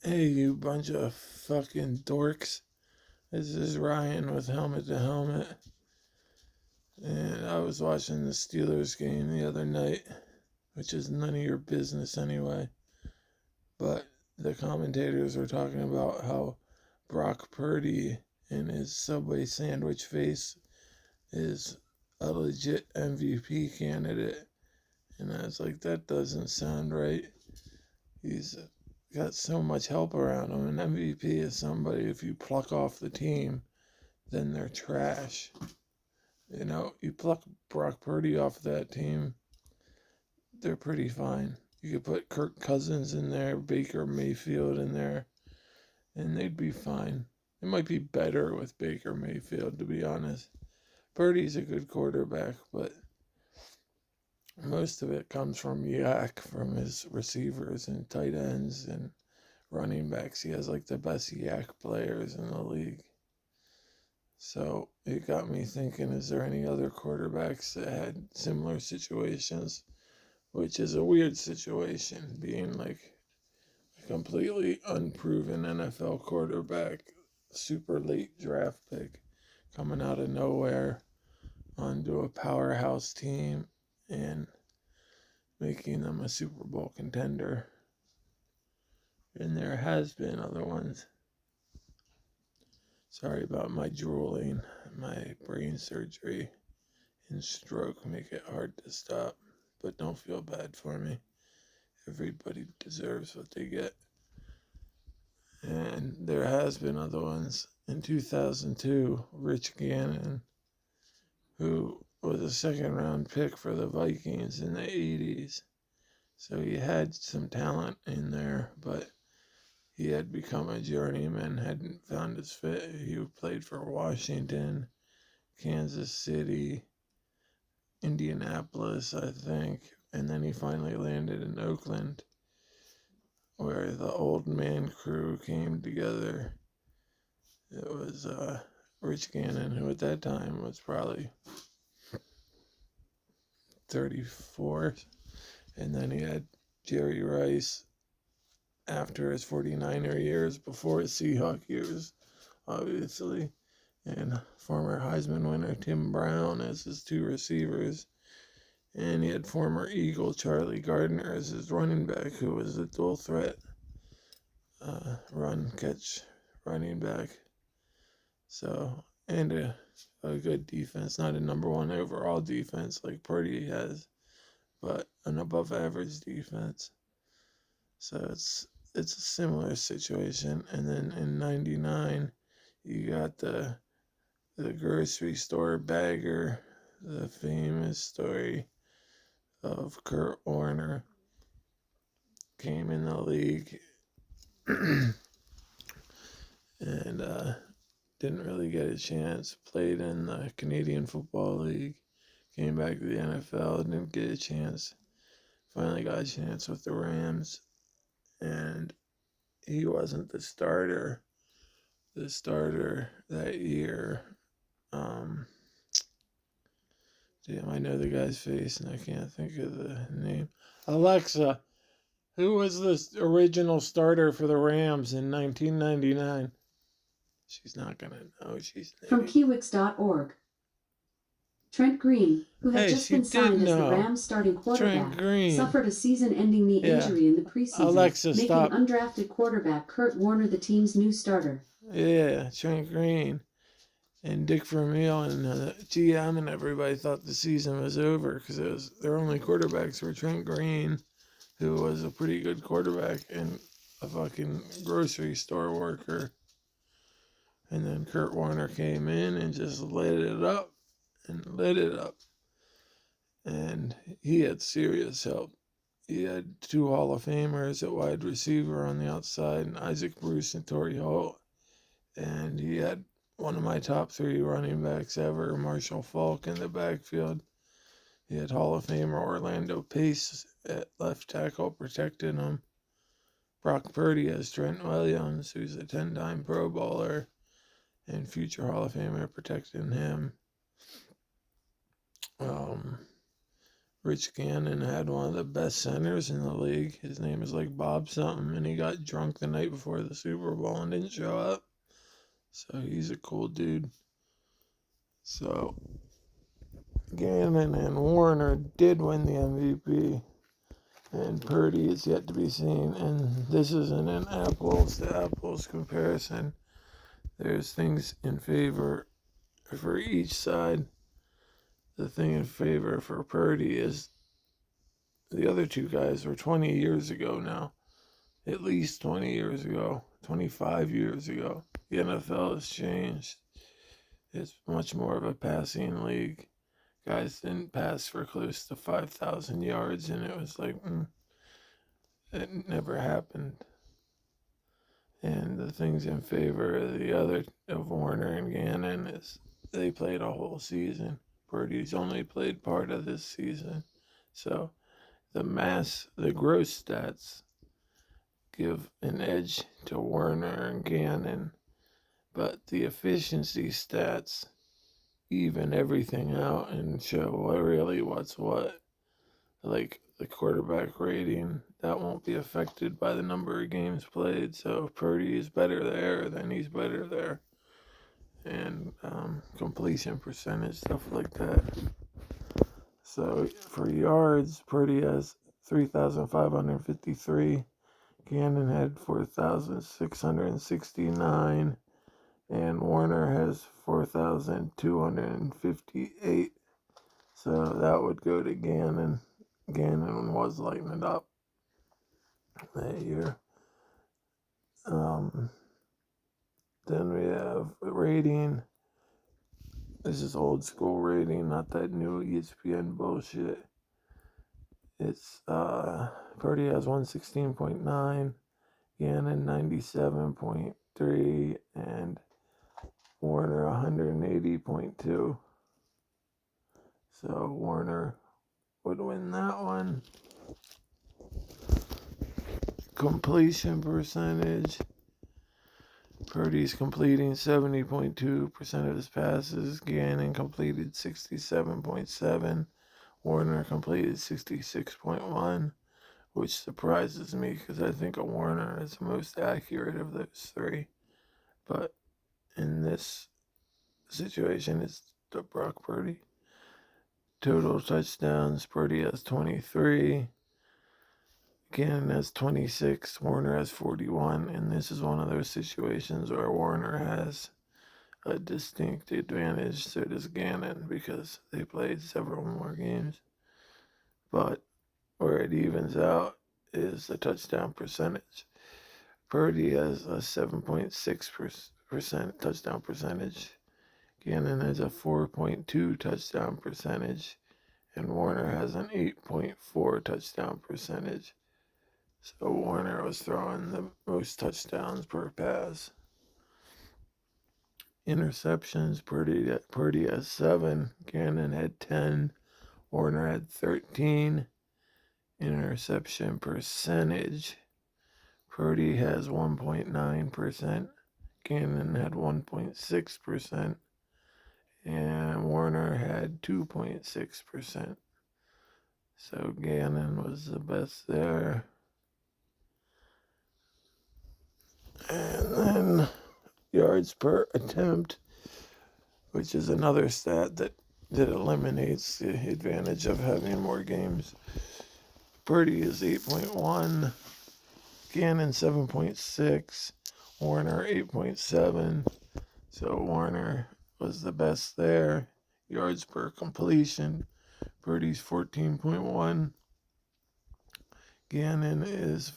Hey, you bunch of fucking dorks. This is Ryan with Helmet to Helmet. And I was watching the Steelers game the other night, which is none of your business anyway. But the commentators were talking about how Brock Purdy and his Subway sandwich face is a legit MVP candidate. And I was like, that doesn't sound right. He's got so much help around him. An MVP is somebody, if you pluck off the team, then they're trash. You know, you pluck Brock Purdy off that team, they're pretty fine. You could put Kirk Cousins in there, Baker Mayfield in there, and they'd be fine. It might be better with Baker Mayfield, to be honest. Purdy's a good quarterback, but most of it comes from yak from his receivers and tight ends and running backs. He has like the best yak players in the league. So it got me thinking, is there any other quarterbacks that had similar situations? Which is a weird situation, being like a completely unproven NFL quarterback, super late draft pick, coming out of nowhere onto a powerhouse team and making them a Super Bowl contender. And there has been other ones. Sorry about my drooling. My brain surgery and stroke make it hard to stop. But don't feel bad for me. Everybody deserves what they get. And there has been other ones. In 2002, Rich Gannon, who was a second round pick for the Vikings in the 80s. So he had some talent in there, but he had become a journeyman, hadn't found his fit. He played for Washington, Kansas City, Indianapolis, I think, and then he finally landed in Oakland, where the old man crew came together. It was Rich Gannon, who at that time was probably 34, and then he had Jerry Rice after his 49er years, before his Seahawk years, obviously, and former Heisman winner Tim Brown as his two receivers. And he had former Eagle Charlie Gardner as his running back, who was a dual threat run catch running back. So, and a good defense, not a number one overall defense like Purdy has, but an above average defense. So it's a similar situation. And then in '99, you got the grocery store bagger, the famous story of Kurt Warner, came in the league and didn't really get a chance. Played in the Canadian Football League, came back to the NFL, didn't get a chance. Finally got a chance with the Rams, and he wasn't the starter. The starter that year, damn, I know the guy's face and I can't think of the name. Alexa, who was the original starter for the Rams in 1999? She's not going to know. She's From Kiwix.org. Trent Green, who had just she been did signed as the know. Rams' starting Trent quarterback, Green. suffered a season-ending knee Yeah. injury in the preseason, Alexa, making stop. undrafted quarterback Kurt Warner the team's new starter. Yeah, Trent Green. And Dick Vermeil and GM and everybody thought the season was over because it was their only quarterbacks were Trent Green, who was a pretty good quarterback, and a fucking grocery store worker. And then Kurt Warner came in and just lit it up and lit it up. And he had serious help. He had two Hall of Famers at wide receiver on the outside, and Isaac Bruce and Torrey Holt. And he had one of my top three running backs ever, Marshall Faulk, in the backfield. He had Hall of Famer Orlando Pace at left tackle protecting him. Brock Purdy has Trent Williams, who's a 10-time Pro Bowler and future Hall of Famer, protecting him. Rich Gannon had one of the best centers in the league. His name is like Bob something, and he got drunk the night before the Super Bowl and didn't show up. So he's a cool dude. So Gannon and Warner did win the MVP, and Purdy is yet to be seen. And this isn't an apples to apples comparison. There's things in favor for each side. The thing in favor for Purdy is the other two guys were 20 years ago now. At least 20 years ago, 25 years ago. The NFL has changed. It's much more of a passing league. Guys didn't pass for close to 5,000 yards, and it was like, it never happened. And the things in favor of the other, of Warner and Gannon, is they played a whole season. Purdy's only played part of this season. So the gross stats give an edge to Warner and Gannon, but the efficiency stats even everything out and show what's what. Like the quarterback rating, that won't be affected by the number of games played. So if Purdy is better there, then he's better there. And completion percentage, stuff like that. So for yards, Purdy has 3,553. Gannon had 4,669. And Warner has 4,258. So that would go to Gannon. Gannon was lighting it up that year. Then we have rating. This is old school rating, not that new ESPN bullshit. It's Purdy has 116.9, Gannon 97.3, and Warner 180.2. So Warner would win that one. Completion percentage. Purdy's completing 70.2% of his passes. Gannon completed 67.7. Warner completed 66.1, which surprises me because I think Warner is the most accurate of those three. But in this situation, it's Brock Purdy. Total touchdowns, Purdy has 23. Gannon has 26, Warner has 41, and this is one of those situations where Warner has a distinct advantage, so does Gannon, because they played several more games. But where it evens out is the touchdown percentage. Purdy has a 7.6% touchdown percentage. Gannon has a 4.2 touchdown percentage, and Warner has an 8.4 touchdown percentage. So Warner was throwing the most touchdowns per pass. Interceptions, Purdy has 7, Gannon had 10, Warner had 13. Interception percentage, Purdy has 1.9%, Gannon had 1.6%, and Warner had 2.6%. So Gannon was the best there. And then yards per attempt, which is another stat that eliminates the advantage of having more games. Purdy is 8.1, Gannon 7.6, Warner 8.7. So Warner was the best there. Yards per completion, Purdy's 14.1, Gannon is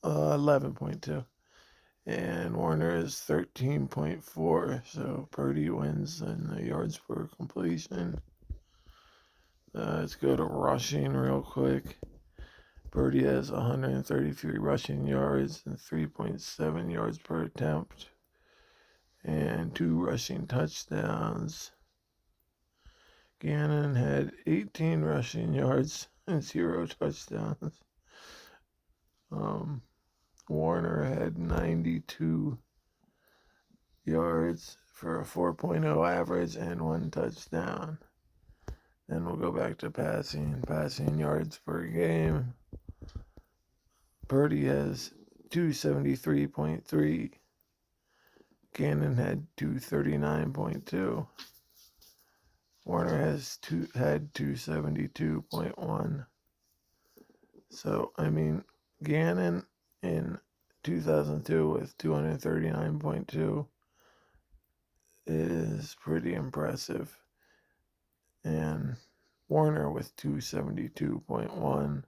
11.2. And Warner is 13.4, so Purdy wins in the yards per completion. Let's go to rushing real quick. Purdy has 133 rushing yards and 3.7 yards per attempt, and 2 rushing touchdowns. Gannon had 18 rushing yards and 0 touchdowns. Warner had 92 yards for a 4.0 average and 1 touchdown. And we'll go back to passing yards per game. Purdy has 273.3. Gannon had 239.2. Warner had 272.1. So, I mean, Gannon in 2002 with 239.2 is pretty impressive. And Warner with 272.1,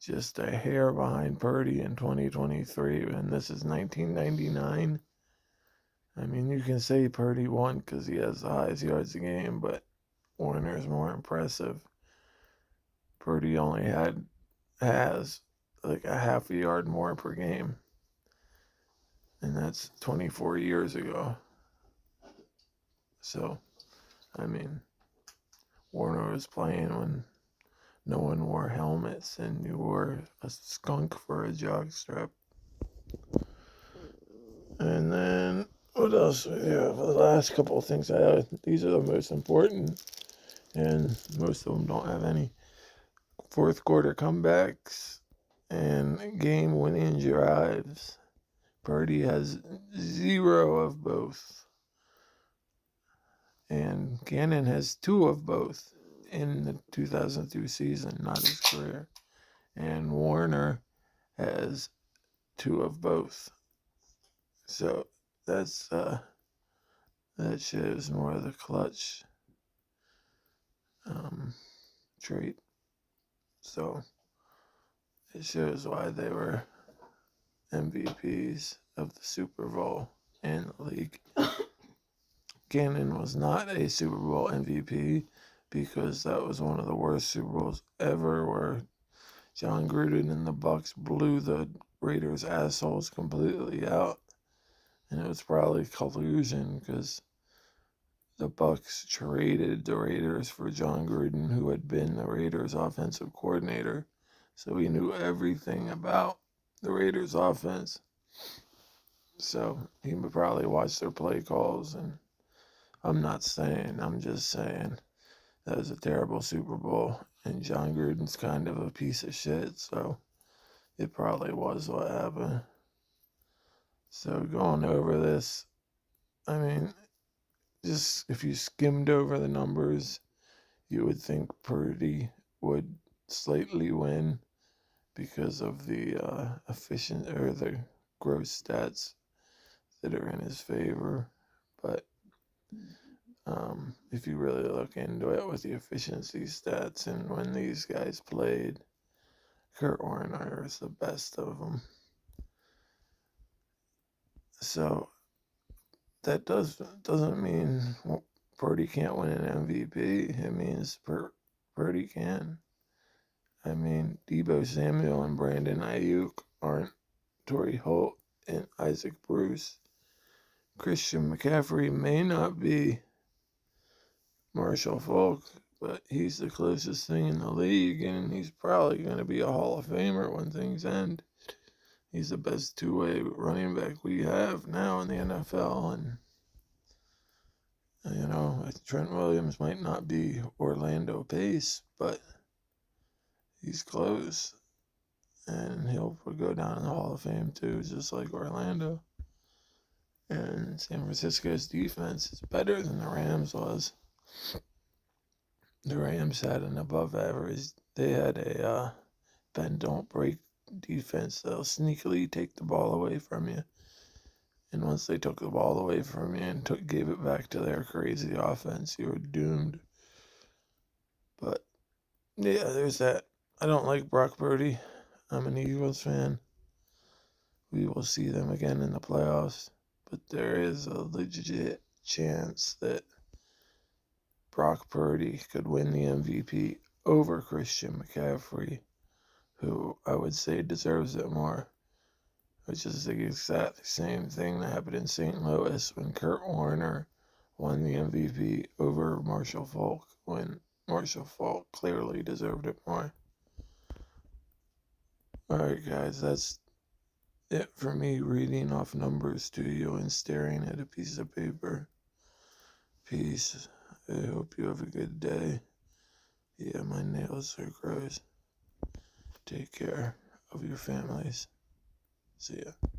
just a hair behind Purdy in 2023, and this is 1999. I mean, you can say Purdy won because he has the highest yards a game, but Warner is more impressive. Purdy only has like a half a yard more per game, and that's 24 years ago. So, I mean, Warner was playing when no one wore helmets and you wore a skunk for a jockstrap. And then, what else? Yeah, for the last couple of things these are the most important, and most of them don't have any. Fourth quarter comebacks and game winning drives. Purdy has 0 of both. And Gannon has 2 of both in the 2002 season, not his career. And Warner has 2 of both. So that shows more of the clutch trait. So it shows why they were MVPs of the Super Bowl and the league. Gannon was not a Super Bowl MVP because that was one of the worst Super Bowls ever, where John Gruden and the Bucks blew the Raiders' assholes completely out. And it was probably collusion because the Bucks traded the Raiders for John Gruden, who had been the Raiders' offensive coordinator. So he knew everything about the Raiders' offense. So he would probably watch their play calls. And I'm just saying that was a terrible Super Bowl. And John Gruden's kind of a piece of shit. So it probably was what happened. So going over this, I mean, just if you skimmed over the numbers, you would think Purdy would slightly win because of the efficient or the gross stats that are in his favor. But if you really look into it with the efficiency stats and when these guys played, Kurt Warner is the best of them. So that doesn't mean Purdy can't win an MVP. It means Purdy can. I mean, Deebo Samuel and Brandon Ayuk aren't Torrey Holt and Isaac Bruce. Christian McCaffrey may not be Marshall Faulk, but he's the closest thing in the league, and he's probably going to be a Hall of Famer when things end. He's the best two-way running back we have now in the NFL, and Trent Williams might not be Orlando Pace, but he's close, and he'll go down in the Hall of Fame too, just like Orlando. And San Francisco's defense is better than the Rams was. The Rams had an above average. They had a bend don't break defense. They'll sneakily take the ball away from you. And once they took the ball away from you and gave it back to their crazy offense, you were doomed. But yeah, there's that. I don't like Brock Purdy. I'm an Eagles fan. We will see them again in the playoffs. But there is a legit chance that Brock Purdy could win the MVP over Christian McCaffrey, who I would say deserves it more, which is the exact same thing that happened in St. Louis when Kurt Warner won the MVP over Marshall Faulk, when Marshall Faulk clearly deserved it more. Alright guys, that's it for me reading off numbers to you and staring at a piece of paper. Peace. I hope you have a good day. Yeah, my nails are gross. Take care of your families. See ya.